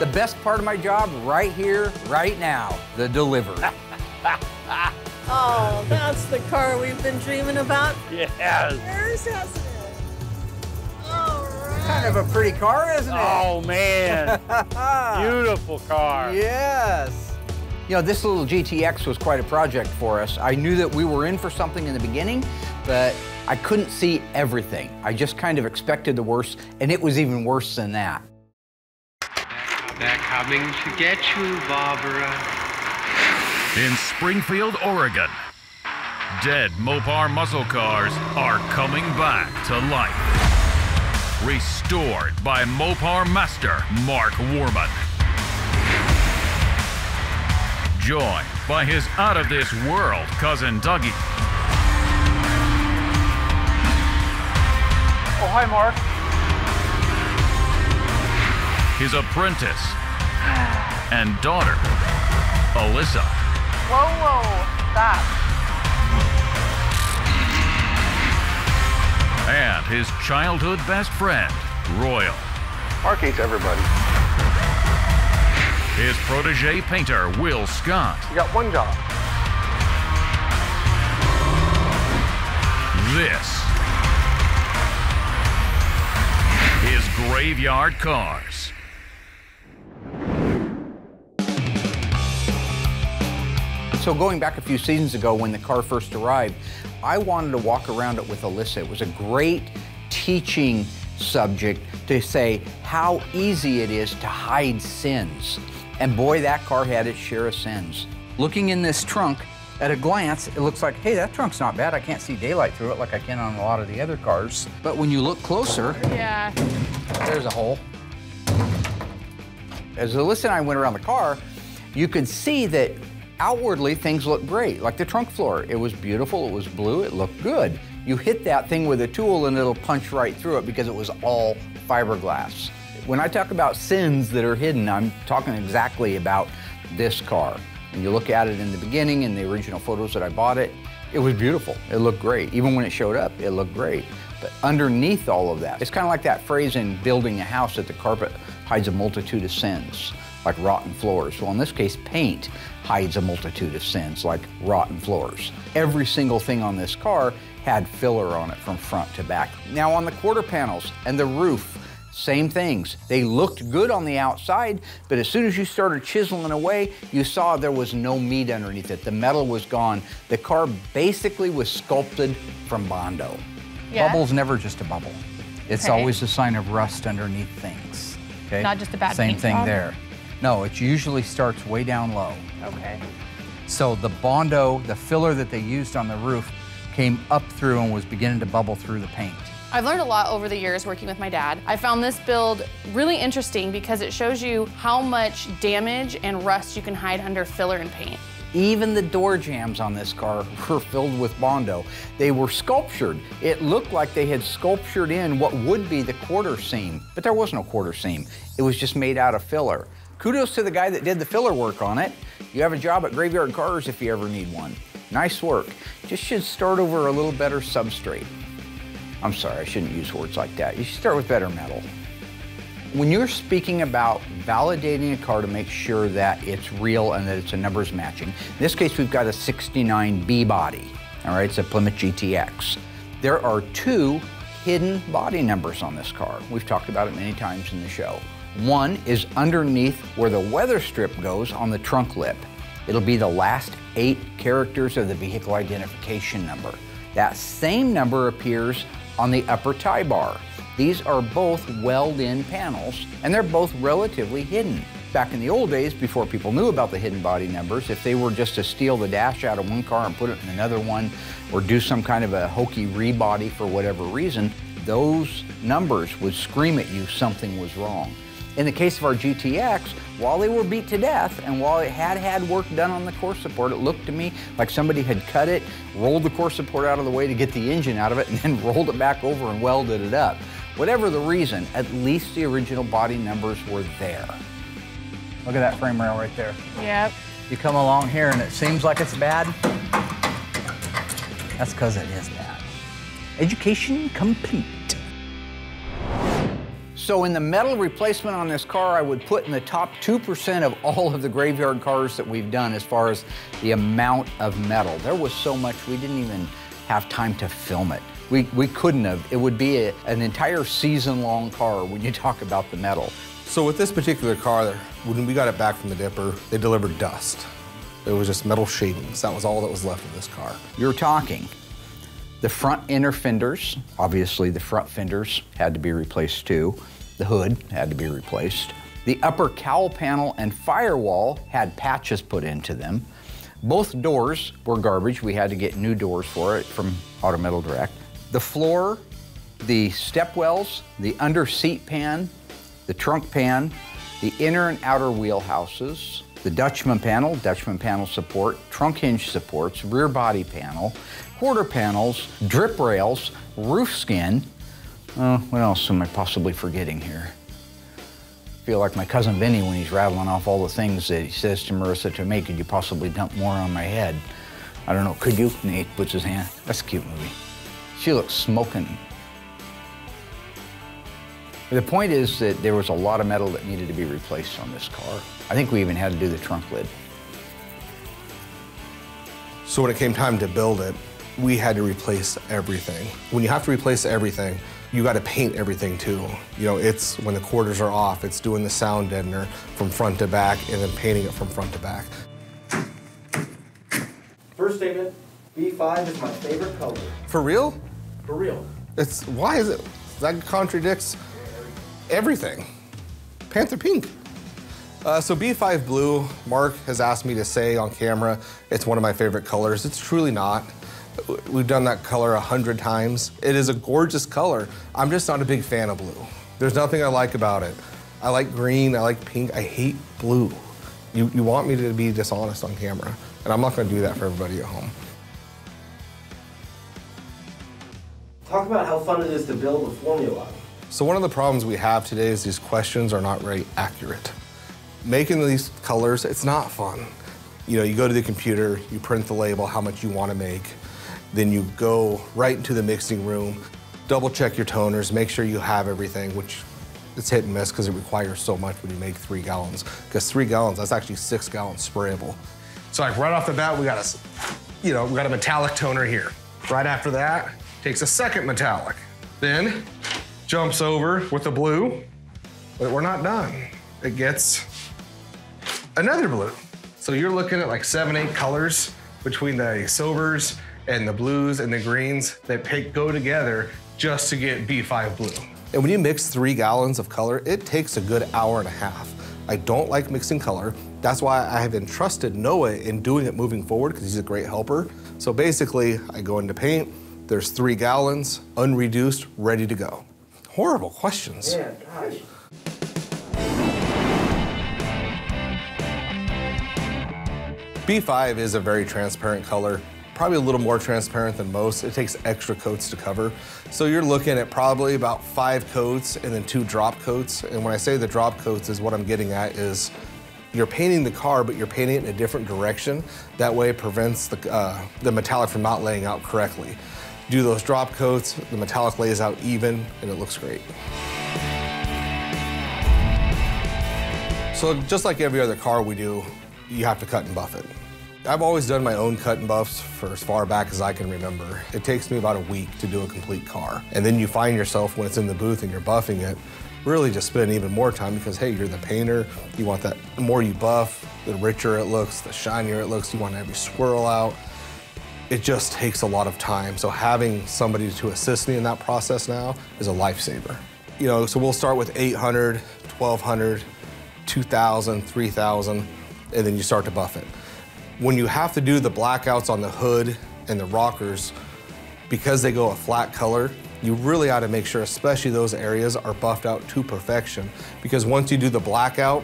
The best part of my job right here, right now, the delivery. Oh, that's the car we've been dreaming about. Yes. Years, hasn't it? All right. Kind of a pretty car, isn't it? Oh, man. Beautiful car. Yes. You know, this little GTX was quite a project for us. I knew that we were in for something in the beginning, but I couldn't see everything. I just kind of expected the worst, and it was even worse than that. They're coming to get you, Barbara. In Springfield, Oregon, dead Mopar muscle cars are coming back to life. Restored by Mopar master Mark Warman. Joined by his out-of-this-world cousin Dougie. Oh, hi, Mark. His apprentice and daughter, Alyssa. Whoa, whoa, stop. And his childhood best friend, Royal. Mark hates everybody. His protege painter, Will Scott. You got one job. This is Graveyard Carz. So going back a few seasons ago when the car first arrived, I wanted to walk around it with Alyssa. It was a great teaching subject to say how easy it is to hide sins. And boy, that car had its share of sins. Looking in this trunk, at a glance, it looks like, hey, that trunk's not bad. I can't see daylight through it like I can on a lot of the other cars. But when you look closer, Yeah. there's a hole. As Alyssa and I went around the car, you could see that outwardly things looked great, like the trunk floor. It was beautiful, it was blue, it looked good. You hit that thing with a tool and it'll punch right through it because it was all fiberglass. When I talk about sins that are hidden, I'm talking exactly about this car. When you look at it in the beginning, in the original photos that I bought it, it was beautiful. It looked great. Even when it showed up, it looked great. But underneath all of that, it's kind of like that phrase in building a house that the carpet hides a multitude of sins, like rotten floors. Well, in this case, paint hides a multitude of sins, like rotten floors. Every single thing on this car had filler on it from front to back. Now on the quarter panels and the roof, same things. They looked good on the outside, but as soon as you started chiseling away, you saw there was no meat underneath it. The metal was gone. The car basically was sculpted from Bondo. Yeah. Bubble's never just a bubble. It's Okay. always a sign of rust underneath things. Okay? Not just a bad Same paint thing job? there. No, it usually starts way down low. Okay. So the Bondo, the filler that they used on the roof, came up through and was beginning to bubble through the paint. I've learned a lot over the years working with my dad. I found this build really interesting because it shows you how much damage and rust you can hide under filler and paint. Even the door jambs on this car were filled with Bondo. They were sculptured. It looked like they had sculptured in what would be the quarter seam, but there was no quarter seam. It was just made out of filler. Kudos to the guy that did the filler work on it. You have a job at Graveyard Carz if you ever need one. Nice work. Just should start over a little better substrate. I'm sorry, I shouldn't use words like that. You should start with better metal. When you're speaking about validating a car to make sure that it's real and that it's a numbers matching, in this case we've got a 69B body, all right, it's a Plymouth GTX. There are two hidden body numbers on this car. We've talked about it many times in the show. One is underneath where the weather strip goes on the trunk lip. It'll be the last 8 characters of the vehicle identification number. That same number appears on the upper tie bar. These are both weld-in panels, and they're both relatively hidden. Back in the old days, before people knew about the hidden body numbers, if they were just to steal the dash out of one car and put it in another one, or do some kind of a hokey rebody for whatever reason, those numbers would scream at you something was wrong. In the case of our GTX, while they were beat to death and while it had work done on the core support, it looked to me like somebody had cut it, rolled the core support out of the way to get the engine out of it, and then rolled it back over and welded it up. Whatever the reason, at least the original body numbers were there. Look at that frame rail right there. Yep. You come along here and it seems like it's bad. That's because it is bad. Education complete. So in the metal replacement on this car, I would put in the top 2% of all of the Graveyard Carz that we've done as far as the amount of metal. There was so much we didn't even have time to film it. We couldn't have. It would be an entire season-long car when you talk about the metal. So with this particular car, when we got it back from the dipper, they delivered dust. It was just metal shavings. That was all that was left of this car. You're talking the front inner fenders. Obviously, the front fenders had to be replaced too. The hood had to be replaced. The upper cowl panel and firewall had patches put into them. Both doors were garbage. We had to get new doors for it from Auto Metal Direct. The floor, the step wells, the under seat pan, the trunk pan, the inner and outer wheel houses, the Dutchman panel support, trunk hinge supports, rear body panel, quarter panels, drip rails, roof skin. What else am I possibly forgetting here? I feel like my cousin Vinny when he's rattling off all the things that he says to Marissa to me. Could you possibly dump more on my head? I don't know, could you? Nate puts his hand. That's a cute movie. She looks smoking. The point is that there was a lot of metal that needed to be replaced on this car. I think we even had to do the trunk lid. So when it came time to build it, we had to replace everything. When you have to replace everything, you got to paint everything too. You know, it's when the quarters are off, it's doing the sound deadener from front to back and then painting it from front to back. First statement, B5 is my favorite color. For real? For real. Why is it? That contradicts everything. Panther pink. So B5 blue, Mark has asked me to say on camera, it's one of my favorite colors. It's truly not. We've done that color 100 times. It is a gorgeous color. I'm just not a big fan of blue. There's nothing I like about it. I like green, I like pink, I hate blue. You want me to be dishonest on camera, and I'm not gonna do that for everybody at home. Talk about how fun it is to build a formula. So one of the problems we have today is these questions are not very accurate. Making these colors, it's not fun. You know, you go to the computer, you print the label, how much you want to make, then you go right into the mixing room, double check your toners, make sure you have everything, which it's hit and miss because it requires so much when you make 3 gallons. Because 3 gallons, that's actually 6 gallons sprayable. So like right off the bat, we got a metallic toner here. Right after that, takes a second metallic. Then jumps over with the blue, but we're not done. It gets another blue. So you're looking at like 7, 8 colors between the silvers and the blues and the greens that go together just to get B5 blue. And when you mix 3 gallons of color, it takes a good hour and a half. I don't like mixing color. That's why I have entrusted Noah in doing it moving forward because he's a great helper. So basically, I go into paint, there's 3 gallons, unreduced, ready to go. Horrible questions. Yeah, gosh. B5 is a very transparent color, probably a little more transparent than most. It takes extra coats to cover. So you're looking at probably about 5 coats and then 2 drop coats. And when I say the drop coats is what I'm getting at is you're painting the car, but you're painting it in a different direction. That way it prevents the metallic from not laying out correctly. Do those drop coats, the metallic lays out even, and it looks great. So just like every other car we do, you have to cut and buff it. I've always done my own cut and buffs for as far back as I can remember. It takes me about a week to do a complete car. And then you find yourself when it's in the booth and you're buffing it, really just spending even more time because, hey, you're the painter. You want that, the more you buff, the richer it looks, the shinier it looks. You want every swirl out. It just takes a lot of time. So having somebody to assist me in that process now is a lifesaver. You know, so we'll start with 800, 1200, 2000, 3000, and then you start to buff it. When you have to do the blackouts on the hood and the rockers, because they go a flat color, you really ought to make sure, especially those areas, are buffed out to perfection. Because once you do the blackout,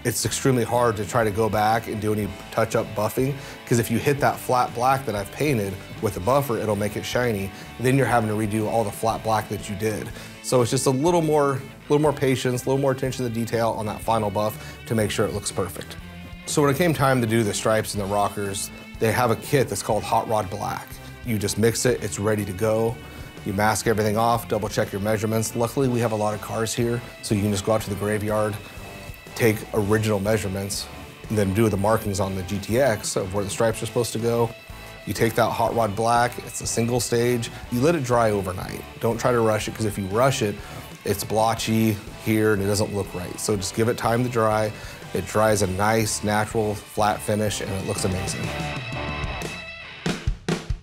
it's extremely hard to try to go back and do any touch-up buffing. Because if you hit that flat black that I've painted with the buffer, it'll make it shiny. Then you're having to redo all the flat black that you did. So it's just a little more patience, a little more attention to detail on that final buff to make sure it looks perfect. So when it came time to do the stripes and the rockers, they have a kit that's called Hot Rod Black. You just mix it, it's ready to go. You mask everything off, double check your measurements. Luckily, we have a lot of cars here, so you can just go out to the graveyard, take original measurements, and then do the markings on the GTX of where the stripes are supposed to go. You take that hot rod black, it's a single stage. You let it dry overnight. Don't try to rush it, because if you rush it, it's blotchy here and it doesn't look right. So just give it time to dry. It dries a nice, natural, flat finish, and it looks amazing.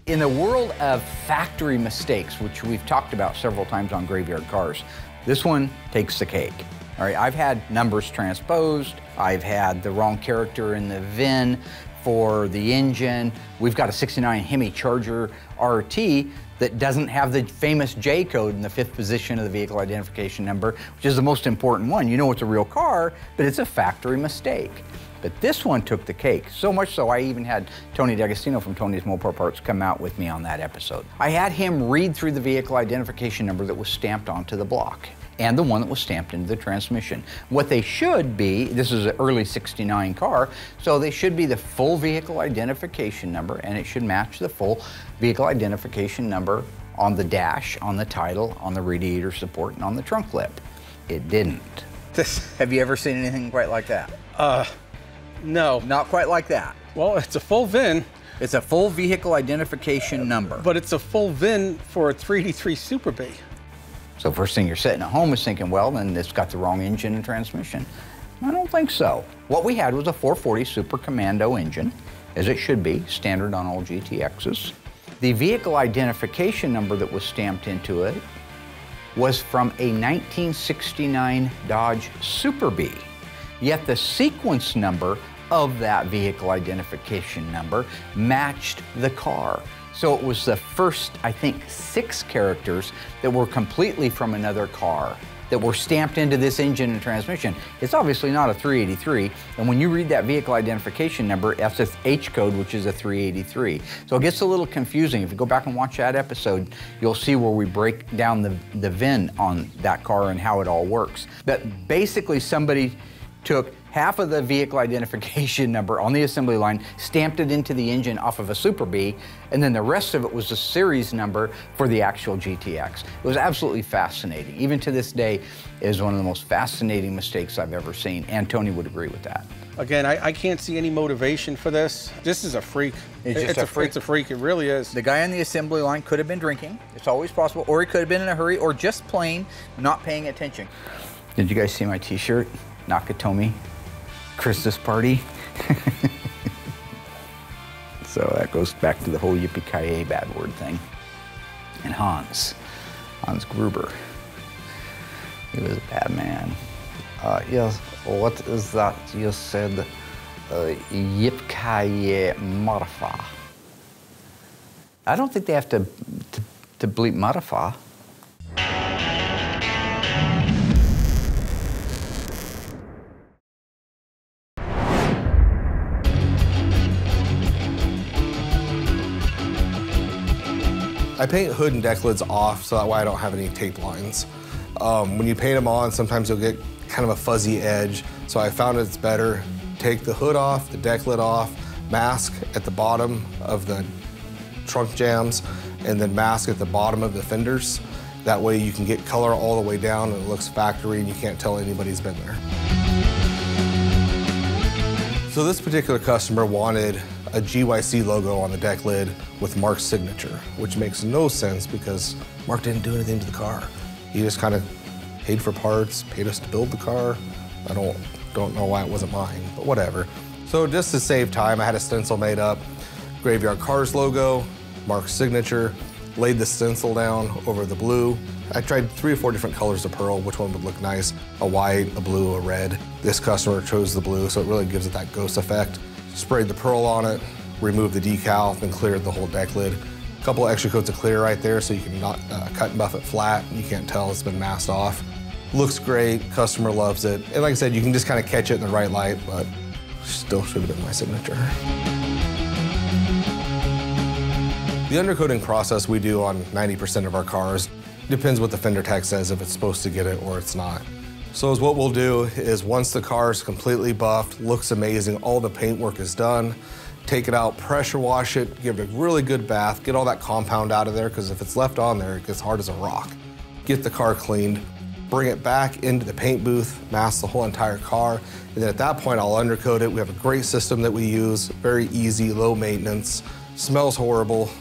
In the world of factory mistakes, which we've talked about several times on Graveyard Carz, this one takes the cake. All right, I've had numbers transposed, I've had the wrong character in the VIN for the engine. We've got a 69 Hemi Charger RT that doesn't have the famous J code in the 5th position of the vehicle identification number, which is the most important one. You know it's a real car, but it's a factory mistake. But this one took the cake, so much so I even had Tony D'Agostino from Tony's Mopar Parts come out with me on that episode. I had him read through the vehicle identification number that was stamped onto the block and the one that was stamped into the transmission. What they should be, this is an early '69 car, so they should be the full vehicle identification number, and it should match the full vehicle identification number on the dash, on the title, on the radiator support, and on the trunk lip. It didn't. Have you ever seen anything quite like that? No. Not quite like that. Well, it's a full VIN. It's a full vehicle identification number. But it's a full VIN for a 383 Super B. So first thing you're sitting at home is thinking, well, then it's got the wrong engine and transmission. I don't think so. What we had was a 440 Super Commando engine, as it should be, standard on all GTXs. The vehicle identification number that was stamped into it was from a 1969 Dodge Super B. Yet the sequence number of that vehicle identification number matched the car. So it was the first, I think, 6 characters that were completely from another car that were stamped into this engine and transmission. It's obviously not a 383, and when you read that vehicle identification number, that's its H code, which is a 383. So it gets a little confusing. If you go back and watch that episode, you'll see where we break down the VIN on that car and how it all works. But basically somebody took half of the vehicle identification number on the assembly line, stamped it into the engine off of a Super B, and then the rest of it was the series number for the actual GTX. It was absolutely fascinating. Even to this day, it is one of the most fascinating mistakes I've ever seen, and Tony would agree with that. Again, I can't see any motivation for this. This is a freak. It's a freak. It's a freak, it really is. The guy on the assembly line could have been drinking. It's always possible, or he could have been in a hurry, or just plain not paying attention. Did you guys see my t-shirt? Nakatomi Christmas party. So that goes back to the whole yippee-ki-yay bad word thing. And Hans Gruber, he was a bad man. Yes, what is that you said? Yippee-ki-yay modifier. I don't think they have to bleep modifier. I paint hood and deck lids off so that way I don't have any tape lines. When you paint them on, sometimes you'll get kind of a fuzzy edge. So I found it's better, take the hood off, the deck lid off, mask at the bottom of the trunk jams, and then mask at the bottom of the fenders. That way you can get color all the way down and it looks factory and you can't tell anybody's been there. So this particular customer wanted a GYC logo on the deck lid with Mark's signature, which makes no sense because Mark didn't do anything to the car. He just kind of paid for parts, paid us to build the car. I don't know why it wasn't mine, but whatever. So just to save time, I had a stencil made up, Graveyard Carz logo, Mark's signature, laid the stencil down over the blue. I tried 3 or 4 different colors of pearl, which one would look nice, a white, a blue, a red. This customer chose the blue, so it really gives it that ghost effect. Sprayed the pearl on it, removed the decal, then cleared the whole deck lid. A couple of extra coats of clear right there so you can not cut and buff it flat. You can't tell it's been masked off. Looks great, customer loves it. And like I said, you can just kind of catch it in the right light, but still should have been my signature. The undercoating process we do on 90% of our cars depends what the fender tech says, if it's supposed to get it or it's not. So what we'll do is once the car is completely buffed, looks amazing, all the paint work is done, take it out, pressure wash it, give it a really good bath, get all that compound out of there, because if it's left on there, it gets hard as a rock. Get the car cleaned, bring it back into the paint booth, mask the whole entire car, and then at that point I'll undercoat it. We have a great system that we use, very easy, low maintenance, smells horrible.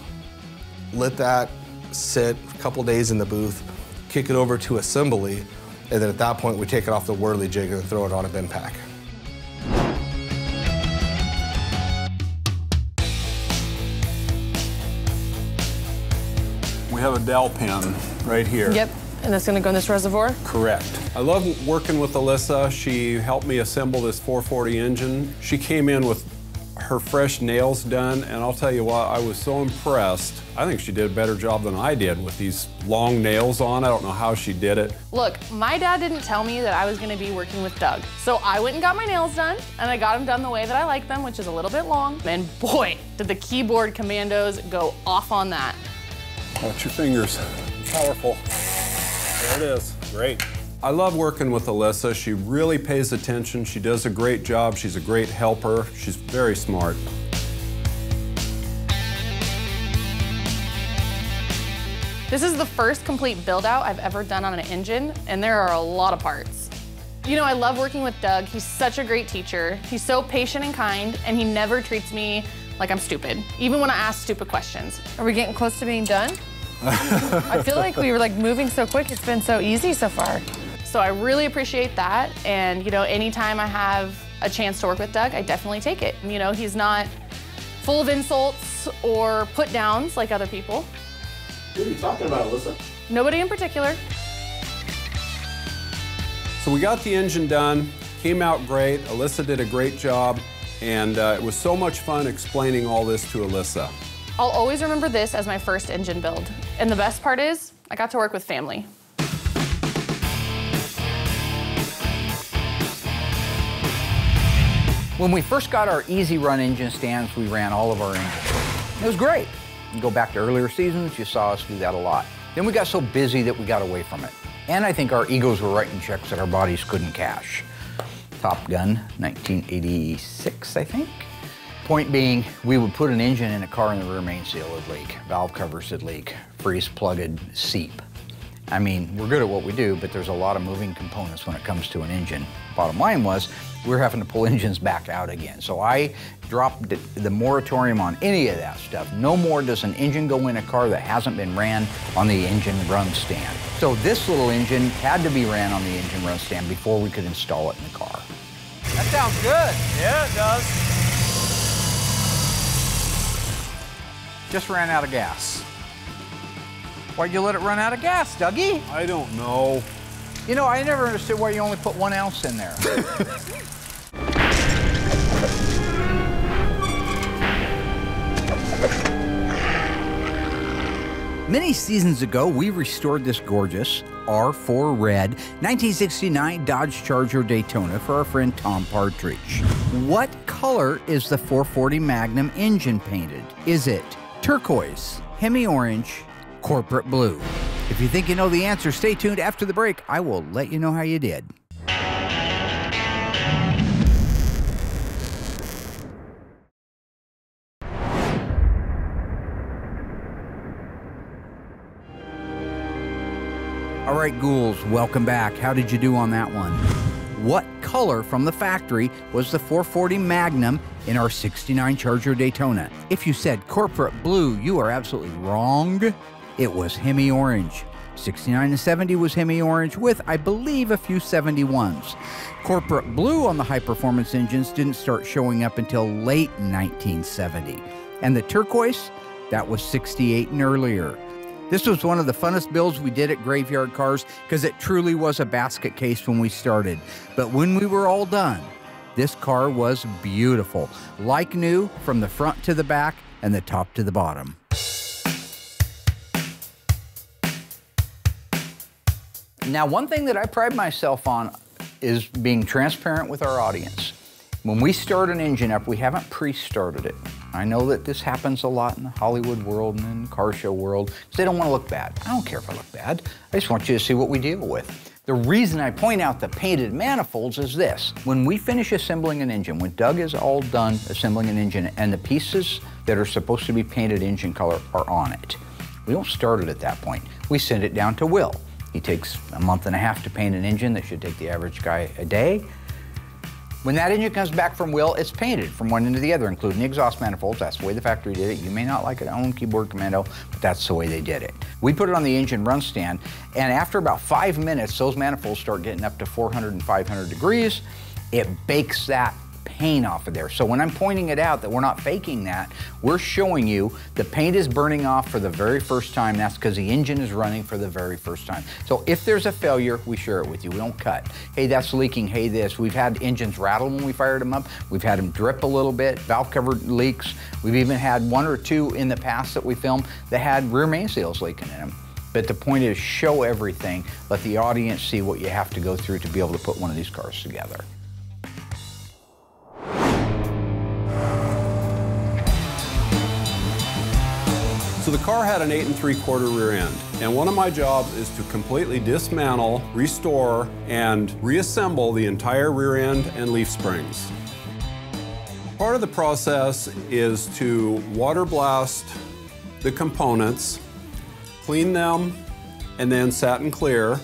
Let that sit a couple days in the booth, kick it over to assembly, and then at that point we take it off the whirly jig and throw it on a bin pack. We have a dowel pen right here. Yep, and that's gonna go in this reservoir? Correct. I love working with Alyssa. She helped me assemble this 440 engine. She came in with her fresh nails done, and I'll tell you what, I was so impressed. I think she did a better job than I did with these long nails on. I don't know how she did it. Look, my dad didn't tell me that I was gonna be working with Doug. So I went and got my nails done, and I got them done the way that I like them, which is a little bit long. And boy, did the keyboard commandos go off on that. Watch your fingers. Powerful. There it is. Great. I love working with Alyssa. She really pays attention. She does a great job. She's a great helper. She's very smart. This is the first complete build out I've ever done on an engine, and there are a lot of parts. You know, I love working with Doug. He's such a great teacher. He's so patient and kind, and he never treats me like I'm stupid, even when I ask stupid questions. Are we getting close to being done? I feel like we were like moving so quick. It's been so easy so far. So I really appreciate that. And you know, anytime I have a chance to work with Doug, I definitely take it. You know, he's not full of insults or put downs like other people. Who are you talking about, Alyssa? Nobody in particular. So we got the engine done, came out great. Alyssa did a great job, and it was so much fun explaining all this to Alyssa. I'll always remember this as my first engine build. And the best part is, I got to work with family. When we first got our easy run engine stands, we ran all of our engines. It was great. You go back to earlier seasons, you saw us do that a lot. Then we got so busy that we got away from it. And I think our egos were writing checks that our bodies couldn't cash. Top Gun, 1986, I think. Point being, we would put an engine in a car and the rear main seal would leak, valve covers would leak, freeze plugged seep. I mean, we're good at what we do, but there's a lot of moving components when it comes to an engine. Bottom line was, we're having to pull engines back out again. So I dropped the moratorium on any of that stuff. No more does an engine go in a car that hasn't been ran on the engine run stand. So this little engine had to be ran on the engine run stand before we could install it in the car. That sounds good. Yeah, it does. Just ran out of gas. Why'd you let it run out of gas, Dougie? I don't know. You know, I never understood why you only put 1 ounce in there. Many seasons ago, we restored this gorgeous R4 Red 1969 Dodge Charger Daytona for our friend Tom Partridge. What color is the 440 Magnum engine painted? Is it turquoise, hemi-orange, corporate blue? If you think you know the answer, stay tuned. After the break, I will let you know how you did. All right, ghouls, welcome back. How did you do on that one? What color from the factory was the 440 Magnum in our 69 Charger Daytona? If you said corporate blue, you are absolutely wrong. It was hemi-orange. 69 to 70 was hemi-orange with, I believe, a few 71s. Corporate blue on the high-performance engines didn't start showing up until late 1970. And the turquoise, that was 68 and earlier. This was one of the funnest builds we did at Graveyard Carz because it truly was a basket case when we started. But when we were all done, this car was beautiful. Like new, from the front to the back and the top to the bottom. Now, one thing that I pride myself on is being transparent with our audience. When we start an engine up, we haven't pre-started it. I know that this happens a lot in the Hollywood world and in the car show world, because they don't want to look bad. I don't care if I look bad. I just want you to see what we deal with. The reason I point out the painted manifolds is this. When we finish assembling an engine, when Doug is all done assembling an engine and the pieces that are supposed to be painted engine color are on it, we don't start it at that point. We send it down to Will. He takes a month and a half to paint an engine that should take the average guy a day. When that engine comes back from Will, it's painted from one end to the other, including the exhaust manifolds. That's the way the factory did it. You may not like it on Keyboard Commando, but that's the way they did it. We put it on the engine run stand, and after about 5 minutes, those manifolds start getting up to 400 and 500 degrees. It bakes that paint off of there. So when I'm pointing it out that we're not faking that, we're showing you the paint is burning off for the very first time. That's because the engine is running for the very first time. So if there's a failure, we share it with you. We don't cut. Hey, that's leaking. Hey, this. We've had engines rattle when we fired them up. We've had them drip a little bit, valve cover leaks. We've even had 1 or 2 in the past that we filmed that had rear main seals leaking in them. But the point is, show everything. Let the audience see what you have to go through to be able to put one of these cars together. So the car had an 8 3/4 rear end, and one of my jobs is to completely dismantle, restore, and reassemble the entire rear end and leaf springs. Part of the process is to water blast the components, clean them, and then satin clear,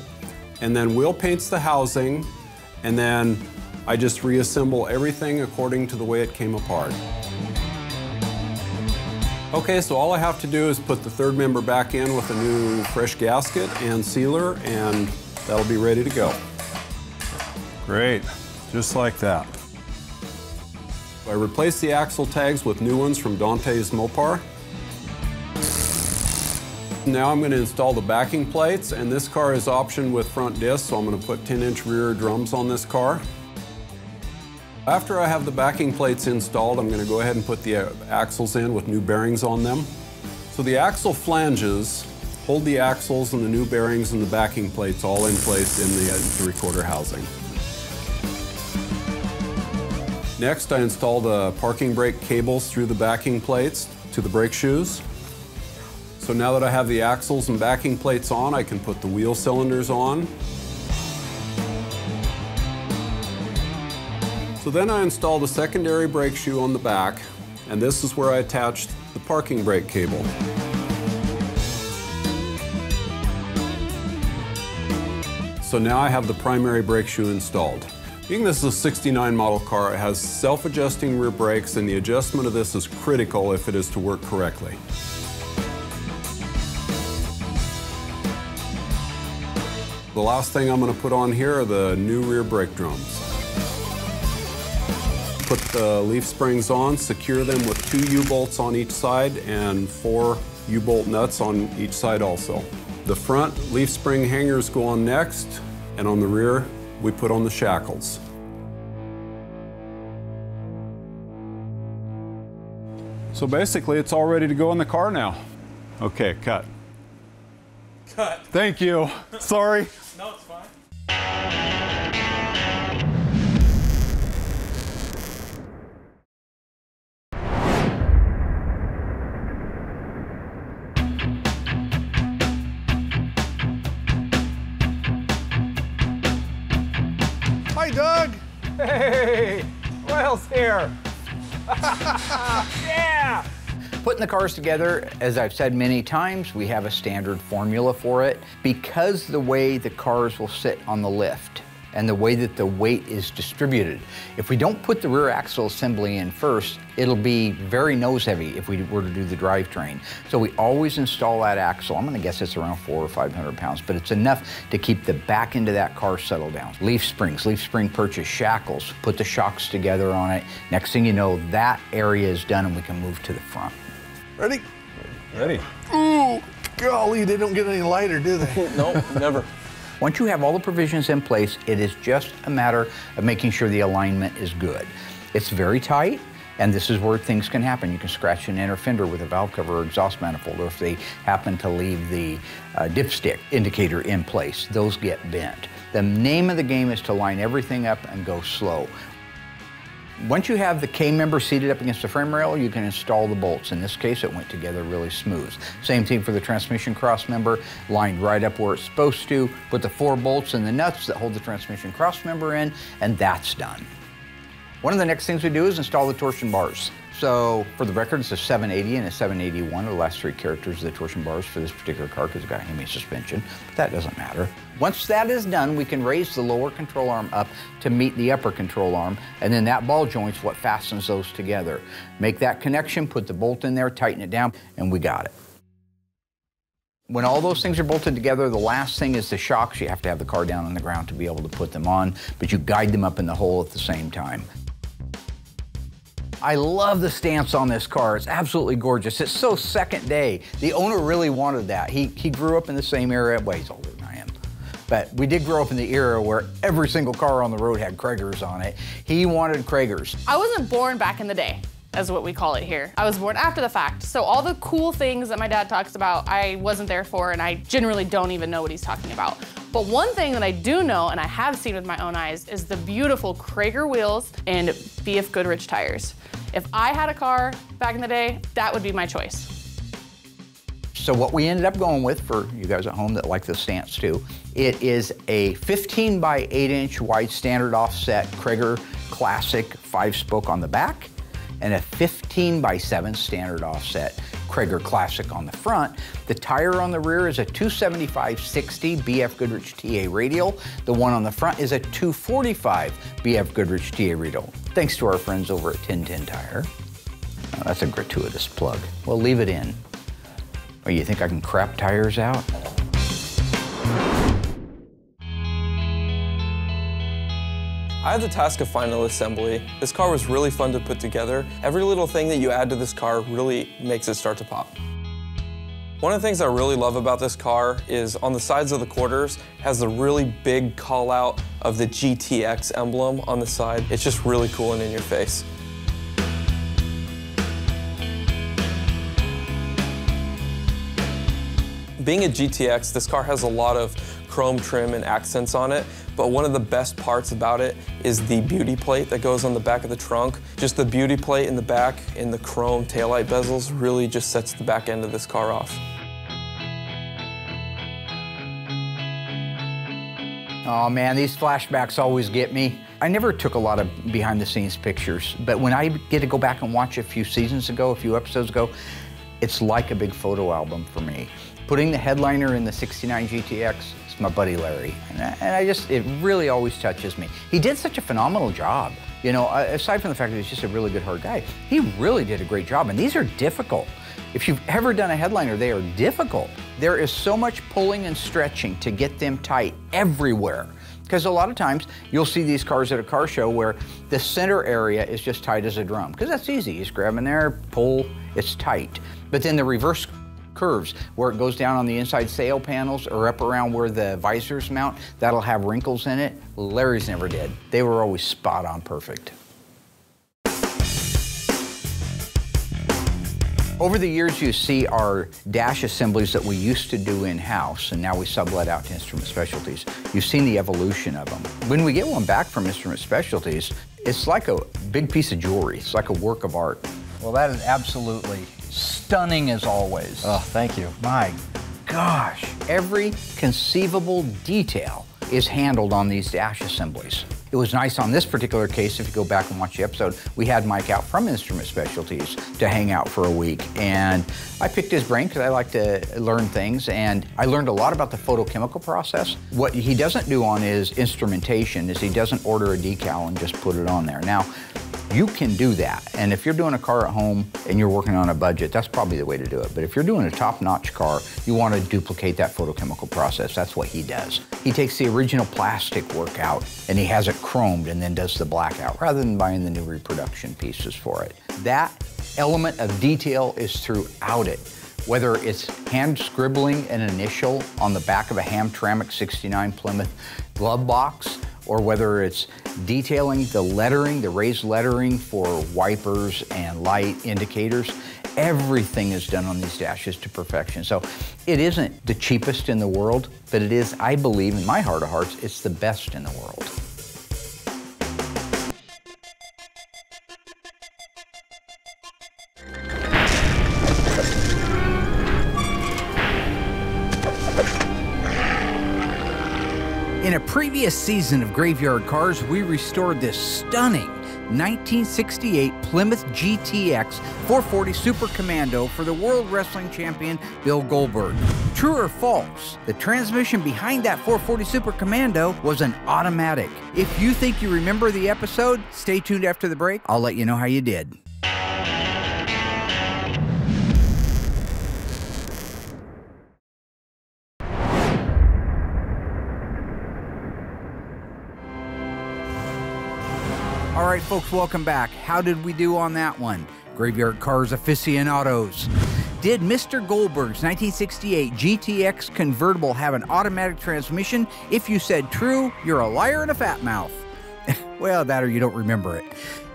and then Will paints the housing, and then I just reassemble everything according to the way it came apart. Okay, so all I have to do is put the third member back in with a new fresh gasket and sealer, and that'll be ready to go. Great, just like that. I replaced the axle tags with new ones from Dante's Mopar. Now I'm going to install the backing plates, and this car is optioned with front discs, so I'm going to put 10-inch rear drums on this car. After I have the backing plates installed, I'm going to go ahead and put the axles in with new bearings on them. So the axle flanges hold the axles and the new bearings and the backing plates all in place in the 3/4 housing. Next, I install the parking brake cables through the backing plates to the brake shoes. So now that I have the axles and backing plates on, I can put the wheel cylinders on. So then I install the secondary brake shoe on the back, and this is where I attached the parking brake cable. So now I have the primary brake shoe installed. Being this is a 69 model car, it has self-adjusting rear brakes, and the adjustment of this is critical if it is to work correctly. The last thing I'm going to put on here are the new rear brake drums. Put the leaf springs on, secure them with 2 U-bolts on each side and 4 U-bolt nuts on each side also. The front leaf spring hangers go on next, and on the rear, we put on the shackles. So basically, it's all ready to go in the car now. Okay, cut. Cut. Thank you. Sorry. No, it's fine. Hi, Doug. Hey, Will's here. Yeah! Putting the cars together, as I've said many times, we have a standard formula for it. Because the way the cars will sit on the lift and the way that the weight is distributed, if we don't put the rear axle assembly in first, it'll be very nose heavy if we were to do the drivetrain. So we always install that axle. I'm gonna guess it's around 400 or 500 pounds, but it's enough to keep the back end of that car settled down. Leaf springs, leaf spring purchase, shackles, put the shocks together on it. Next thing you know, that area is done and we can move to the front. Ready? Ready. Ooh, golly, they don't get any lighter, do they? Nope, never. Once you have all the provisions in place, it is just a matter of making sure the alignment is good. It's very tight, and this is where things can happen. You can scratch an inner fender with a valve cover or exhaust manifold, or if they happen to leave the dipstick indicator in place, those get bent. The name of the game is to line everything up and go slow. Once you have the K-member seated up against the frame rail, you can install the bolts. In this case, it went together really smooth. Same thing for the transmission cross member, lined right up where it's supposed to. Put the 4 bolts and the nuts that hold the transmission cross member in, and that's done. One of the next things we do is install the torsion bars. So for the record, it's a 780 and a 781 are the last 3 characters of the torsion bars for this particular car because it's got Hemi suspension, but that doesn't matter. Once that is done, we can raise the lower control arm up to meet the upper control arm, and then that ball joint's what fastens those together. Make that connection, put the bolt in there, tighten it down, and we got it. When all those things are bolted together, the last thing is the shocks. You have to have the car down on the ground to be able to put them on, but you guide them up in the hole at the same time. I love the stance on this car. It's absolutely gorgeous. It's so second day. The owner really wanted that. He grew up in the same era. Well, he's older than I am. But we did grow up in the era where every single car on the road had Kragers on it. He wanted Kragers. I wasn't born back in the day, as what we call it here. I was born after the fact. So all the cool things that my dad talks about, I wasn't there for, and I generally don't even know what he's talking about. But one thing that I do know, and I have seen with my own eyes, is the beautiful Krager wheels and BF Goodrich tires. If I had a car back in the day, that would be my choice. So what we ended up going with, for you guys at home that like the stance too, it is a 15 by 8 inch wide standard offset Krager Classic 5-spoke on the back, and a 15 by 7 standard offset Krager Classic on the front. The tire on the rear is a 275/60 BF Goodrich TA radial. The one on the front is a 245 BF Goodrich TA radial. Thanks to our friends over at 1010 Tire. Oh, that's a gratuitous plug. We'll leave it in. Or you think I can crap tires out? I had the task of final assembly. This car was really fun to put together. Every little thing that you add to this car really makes it start to pop. One of the things I really love about this car is on the sides of the quarters, has the really big call out of the GTX emblem on the side. It's just really cool and in your face. Being a GTX, this car has a lot of chrome trim and accents on it, but one of the best parts about it is the beauty plate that goes on the back of the trunk. Just the beauty plate in the back and the chrome taillight bezels really just sets the back end of this car off. Oh man, these flashbacks always get me. I never took a lot of behind the scenes pictures, but when I get to go back and watch a few seasons ago, a few episodes ago, it's like a big photo album for me. Putting the headliner in the 69 GTX, it's my buddy Larry, and it really always touches me. He did such a phenomenal job. You know, aside from the fact that he's just a really good hard guy, he really did a great job, and these are difficult. If you've ever done a headliner, they are difficult. There is so much pulling and stretching to get them tight everywhere. Because a lot of times, you'll see these cars at a car show where the center area is just tight as a drum, because that's easy. You just grab in there, pull, it's tight. But then the reverse curves, where it goes down on the inside sail panels or up around where the visors mount, that'll have wrinkles in it. Larry's never did. They were always spot on perfect. Over the years, you see our dash assemblies that we used to do in-house, and now we sublet out to Instrument Specialties. You've seen the evolution of them. When we get one back from Instrument Specialties, it's like a big piece of jewelry. It's like a work of art. Well, that is absolutely stunning as always. Oh, thank you. My gosh, every conceivable detail is handled on these dash assemblies. It was nice on this particular case, if you go back and watch the episode, we had Mike out from Instrument Specialties to hang out for a week. And I picked his brain because I like to learn things, and I learned a lot about the photochemical process. What he doesn't do on his instrumentation is he doesn't order a decal and just put it on there. Now, you can do that, and if you're doing a car at home and you're working on a budget, that's probably the way to do it. But if you're doing a top-notch car, you want to duplicate that photochemical process. That's what he does. He takes the original plastic work out and he has it chromed and then does the blackout, rather than buying the new reproduction pieces for it. That element of detail is throughout it. Whether it's hand scribbling an initial on the back of a Hamtramck 69 Plymouth glove box, or whether it's detailing the lettering, the raised lettering for wipers and light indicators, everything is done on these dashes to perfection. So it isn't the cheapest in the world, but it is, I believe, in my heart of hearts, it's the best in the world. In a previous season of Graveyard Carz, we restored this stunning 1968 Plymouth GTX 440 Super Commando for the World Wrestling Champion Bill Goldberg. True or false, the transmission behind that 440 Super Commando was an automatic. If you think you remember the episode, stay tuned after the break. I'll let you know how you did. All right, folks, welcome back. How did we do on that one? Graveyard Carz aficionados. Did Mr. Goldberg's 1968 GTX convertible have an automatic transmission? If you said true, you're a liar and a fat mouth. Well, that or you don't remember it.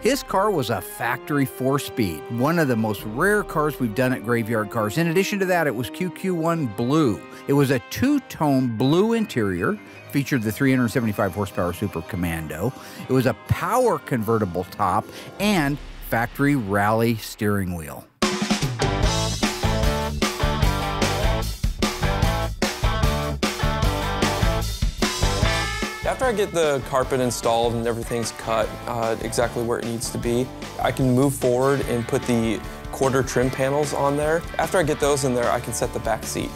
His car was a factory 4-speed, one of the most rare cars we've done at Graveyard Carz. In addition to that, it was QQ1 blue. It was a two-tone blue interior, featured the 375 horsepower Super Commando. It was a power convertible top and factory rally steering wheel. After I get the carpet installed and everything's cut exactly where it needs to be, I can move forward and put the quarter trim panels on there. After I get those in there, I can set the back seat.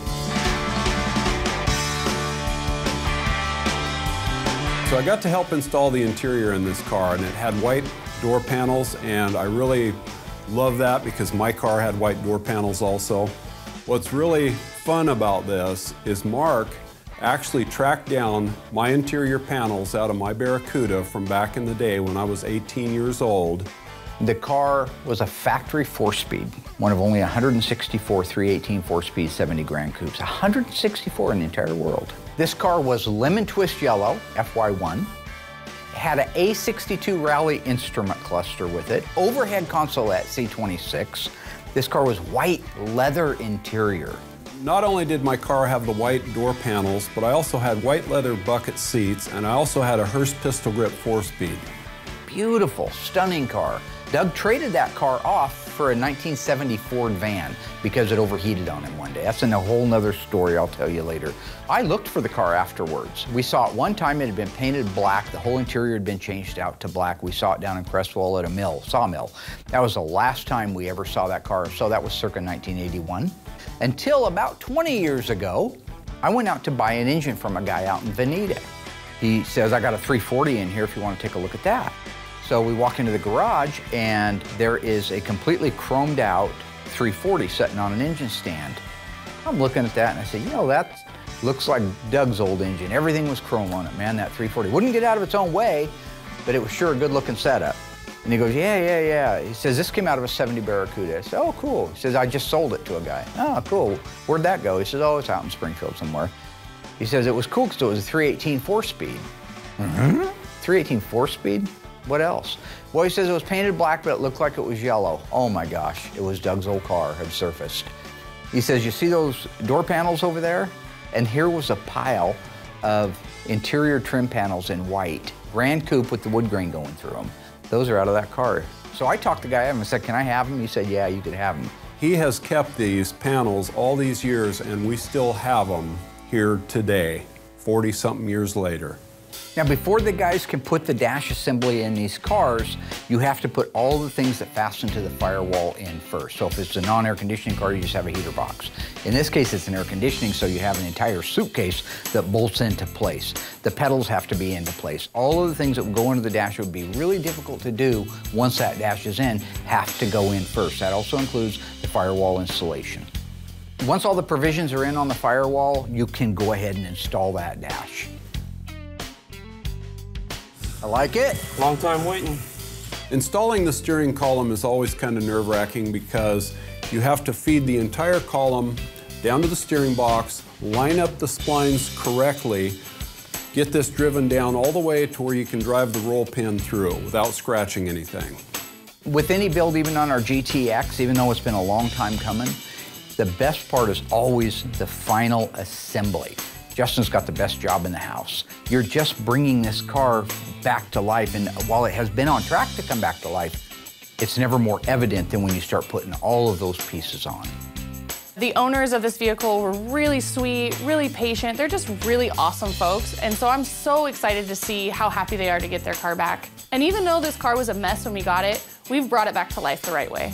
So I got to help install the interior in this car, and it had white door panels, and I really love that because my car had white door panels also. What's really fun about this is Mark actually tracked down my interior panels out of my Barracuda from back in the day when I was 18 years old. The car was a factory 4-speed, one of only 164 318 4-speed 70 Grand Coupes, 164 in the entire world. This car was lemon twist yellow, FY1. It had an A62 Rally instrument cluster with it, overhead console at C26. This car was white leather interior. Not only did my car have the white door panels, but I also had white leather bucket seats, and I also had a Hearst pistol grip 4-speed. Beautiful, stunning car. Doug traded that car off for a 1970 Ford van because it overheated on him one day. That's a whole nother story I'll tell you later. I looked for the car afterwards. We saw it one time, it had been painted black. The whole interior had been changed out to black. We saw it down in Crestwell at a sawmill. That was the last time we ever saw that car, so that was circa 1981. Until about 20 years ago, I went out to buy an engine from a guy out in Veneta. He says, I got a 340 in here if you want to take a look at that. So we walk into the garage and there is a completely chromed out 340 sitting on an engine stand. I'm looking at that and I said, you know, that looks like Doug's old engine. Everything was chrome on it, man, that 340. Wouldn't get out of its own way, but it was sure a good looking setup. And he goes, yeah. He says, this came out of a 70 Barracuda. I said, oh, cool. He says, I just sold it to a guy. Oh, cool. Where'd that go? He says, oh, it's out in Springfield somewhere. He says, it was cool because it was a 318 4-speed. 318 4-speed? What else? Well, he says it was painted black, but it looked like it was yellow. Oh my gosh, it was Doug's old car had surfaced. He says, you see those door panels over there? And here was a pile of interior trim panels in white. Grand Coupe with the wood grain going through them. Those are out of that car. So I talked to the guy and said, can I have them? He said, yeah, you could have them. He has kept these panels all these years, and we still have them here today, 40-something years later. Now, before the guys can put the dash assembly in these cars, you have to put all the things that fasten to the firewall in first. So if it's a non-air conditioning car, you just have a heater box. In this case, it's an air conditioning, so you have an entire suitcase that bolts into place. The pedals have to be into place. All of the things that would go into the dash would be really difficult to do once that dash is in, have to go in first. That also includes the firewall installation. Once all the provisions are in on the firewall, you can go ahead and install that dash. I like it. Long time waiting. Installing the steering column is always kind of nerve-wracking because you have to feed the entire column down to the steering box, line up the splines correctly, get this driven down all the way to where you can drive the roll pin through without scratching anything. With any build, even on our GTX, even though it's been a long time coming, the best part is always the final assembly. Justin's got the best job in the house. You're just bringing this car back to life, and while it has been on track to come back to life, it's never more evident than when you start putting all of those pieces on. The owners of this vehicle were really sweet, really patient. They're just really awesome folks. And so I'm so excited to see how happy they are to get their car back. And even though this car was a mess when we got it, we've brought it back to life the right way.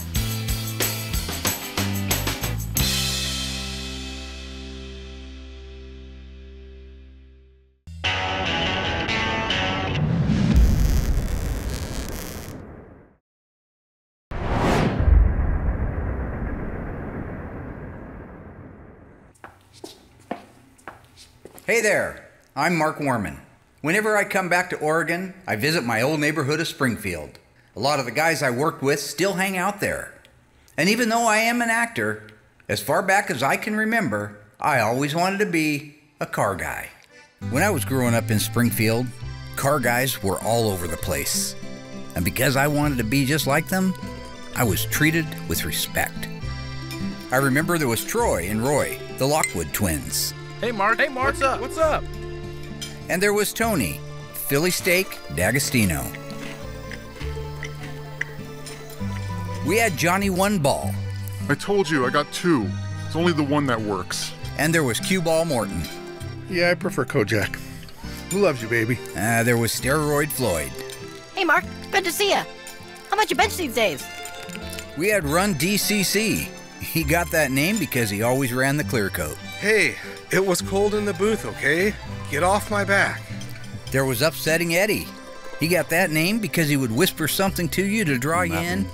Hey there, I'm Mark Warman. Whenever I come back to Oregon, I visit my old neighborhood of Springfield. A lot of the guys I worked with still hang out there. And even though I am an actor, as far back as I can remember, I always wanted to be a car guy. When I was growing up in Springfield, car guys were all over the place. And because I wanted to be just like them, I was treated with respect. I remember there was Troy and Roy, the Lockwood twins. Hey, Mark. Hey, Mark. What's up? What's up? And there was Tony, Philly Steak D'Agostino. We had Johnny One Ball. I told you, I got two. It's only the one that works. And there was Cue Ball Morton. Yeah, I prefer Kojak. Who loves you, baby? There was Steroid Floyd. Hey, Mark. Good to see ya. How much you bench these days? We had Run DCC. He got that name because he always ran the clear coat. Hey, it was cold in the booth, okay? Get off my back. There was Upsetting Eddie. He got that name because he would whisper something to you to draw you in.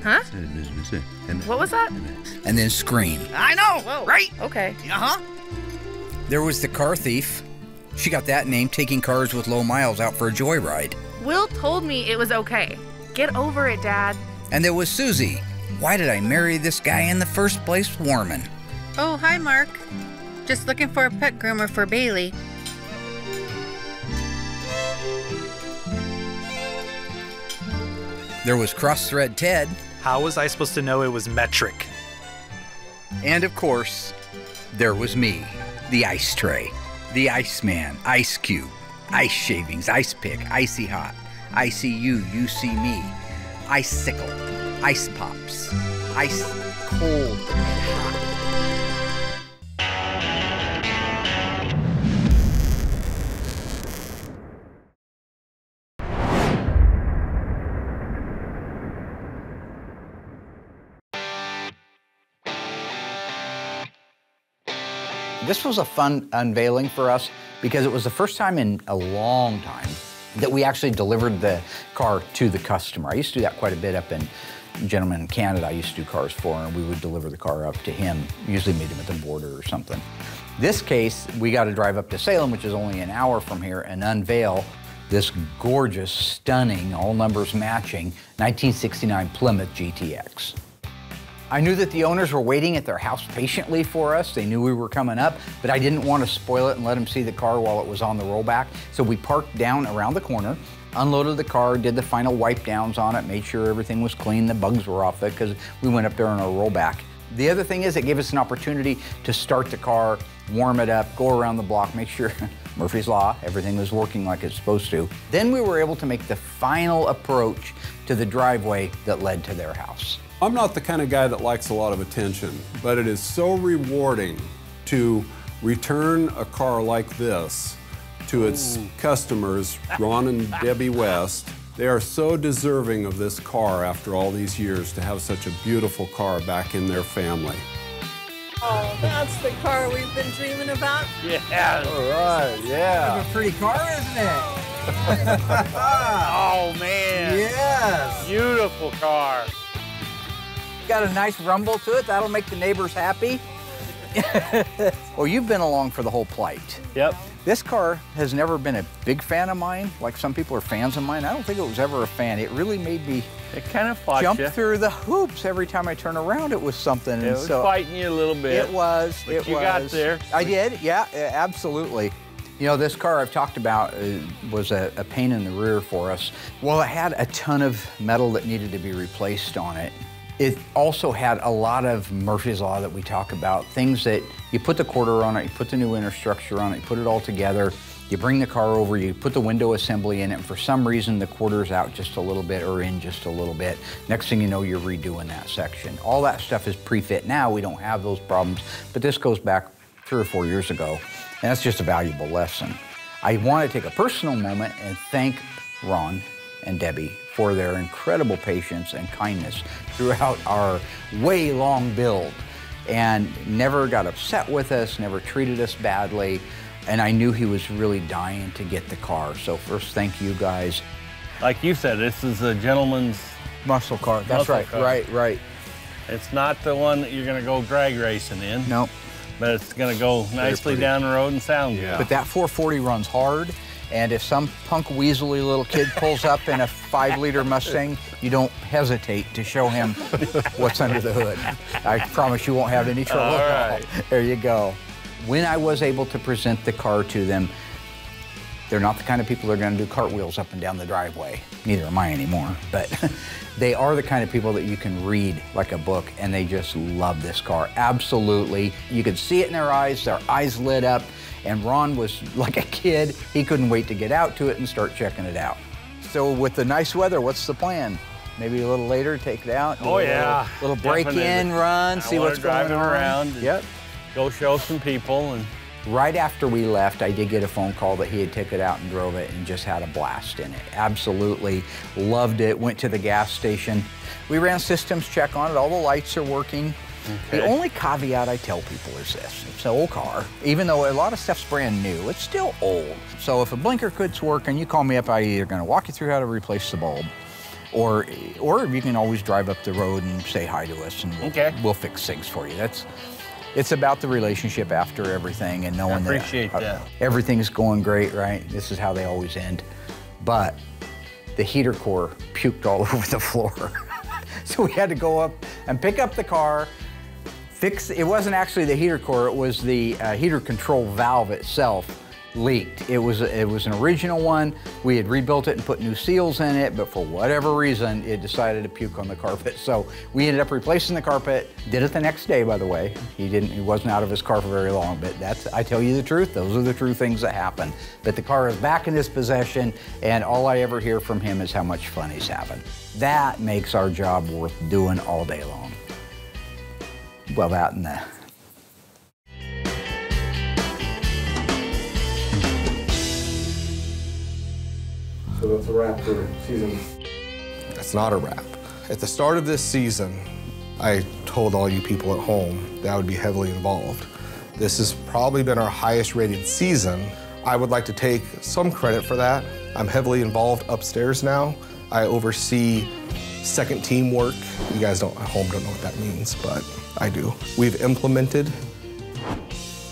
Huh? What was that? And then scream. I know, Whoa. right? Okay. Uh-huh. There was the Car Thief. She got that name taking cars with low miles out for a joyride. Will told me it was okay. Get over it, Dad. And there was Susie. Why did I marry this guy in the first place, Warman? Oh, hi, Mark. Just looking for a pet groomer for Bailey. There was Cross-Thread Ted. How was I supposed to know it was metric? And of course, there was me, the Ice Tray, the Iceman, Ice Cube, Ice Shavings, Ice Pick, Icy Hot, I see you, you see me, Icicle, Ice Pops, Ice Cold and Hot. This was a fun unveiling for us because it was the first time in a long time that we actually delivered the car to the customer. I used to do that quite a bit up in gentleman in Canada I used to do cars for, and we would deliver the car up to him, usually meet him at the border or something. This case, we got to drive up to Salem, which is only an hour from here, and unveil this gorgeous, stunning, all numbers matching 1969 Plymouth GTX. I knew that the owners were waiting at their house patiently for us. They knew we were coming up, but I didn't want to spoil it and let them see the car while it was on the rollback. So we parked down around the corner, unloaded the car, did the final wipe downs on it, made sure everything was clean, the bugs were off it, because we went up there on our rollback. The other thing is it gave us an opportunity to start the car, warm it up, go around the block, make sure Murphy's Law, everything was working like it's supposed to. Then we were able to make the final approach to the driveway that led to their house. I'm not the kind of guy that likes a lot of attention, but it is so rewarding to return a car like this to its customers, Ron and Debbie West. They are so deserving of this car after all these years to have such a beautiful car back in their family. Oh, that's the car we've been dreaming about. Yeah. All right, yeah. It's a pretty car, isn't it? Oh, man. Yes. Beautiful car. Got a nice rumble to it. That'll make the neighbors happy. Well, you've been along for the whole plight. Yep. This car has never been a big fan of mine, like some people are fans of mine. I don't think it was ever a fan. It really made me jump through the hoops every time I turn around. It was something. It was fighting you a little bit. It was. But you got there. I did, yeah, absolutely. You know, this car I've talked about was a pain in the rear for us. Well, it had a ton of metal that needed to be replaced on it. It also had a lot of Murphy's Law that we talk about, things that you put the quarter on it, you put the new inner structure on it, you put it all together, You bring the car over, you put the window assembly in it, and for some reason the quarter's out just a little bit or in just a little bit. Next thing you know, you're redoing that section. All that stuff is pre-fit now. We don't have those problems, but this goes back 3 or 4 years ago, and that's just a valuable lesson. I want to take a personal moment and thank Ron and Debbie for their incredible patience and kindness throughout our way long build, and never got upset with us, never treated us badly. And I knew he was really dying to get the car. So first, thank you guys. Like you said, this is a gentleman's muscle car. That's right, right. It's not the one that you're gonna go drag racing in. Nope. But it's gonna go nicely down the road and sound good. But that 440 runs hard, and if some punk weaselly little kid pulls up in a 5-liter Mustang, you don't hesitate to show him what's under the hood. I promise you won't have any trouble at all. There you go. When I was able to present the car to them, they're not the kind of people that are going to do cartwheels up and down the driveway. Neither am I anymore, but they are the kind of people that you can read like a book, and they just love this car. Absolutely. You could see it in their eyes lit up, and Ron was like a kid. He couldn't wait to get out to it and start checking it out. So with the nice weather, what's the plan? Maybe a little later, take it out? Oh, yeah. Little break-in run, see what's going on. Around. Yep. Go show some people. And right after we left, I did get a phone call that he had taken it out and drove it and just had a blast in it. Absolutely loved it. Went to the gas station. We ran systems check on it. All the lights are working. Okay. The only caveat I tell people is this: it's an old car. Even though a lot of stuff's brand new, it's still old. So if a blinker quits working, you call me up. I'm either going to walk you through how to replace the bulb, or you can always drive up the road and say hi to us, and we'll fix things for you. It's about the relationship after everything and knowing that everything's going great, right? This is how they always end. But the heater core puked all over the floor. So we had to go up and pick up the car, fix, it wasn't actually the heater core, it was the heater control valve itself leaked. It was an original one. We had rebuilt it and put new seals in it, but for whatever reason, it decided to puke on the carpet. So we ended up replacing the carpet. Did it the next day, by the way. He wasn't out of his car for very long, but I tell you the truth, those are the true things that happen. But the car is back in his possession, and all I ever hear from him is how much fun he's having. That makes our job worth doing all day long. Well, that and that. So that's a wrap for season. That's not a wrap. At the start of this season, I told all you people at home that I would be heavily involved. This has probably been our highest rated season. I would like to take some credit for that. I'm heavily involved upstairs now. I oversee second team work. You guys at home don't know what that means, but I do. We've implemented,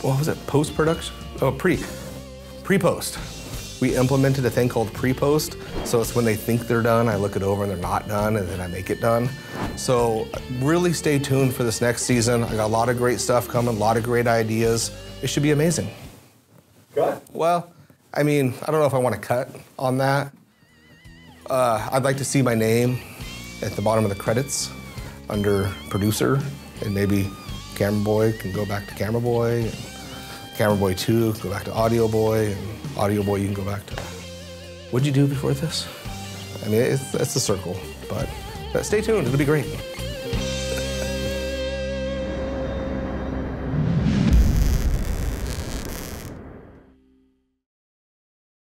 what was it, post-production? Oh, pre-post. We implemented a thing called pre-post, so it's when they think they're done, I look it over and they're not done, and then I make it done. So really stay tuned for this next season. I got a lot of great stuff coming, a lot of great ideas. It should be amazing. Cut? Well, I mean, I don't know if I want to cut on that. I'd like to see my name at the bottom of the credits under producer, and maybe Camera Boy can go back to Camera Boy, and Camera Boy 2 go back to Audio Boy, and Audio Boy you can go back to. What'd you do before this? I mean, it's a circle, but stay tuned, it'll be great.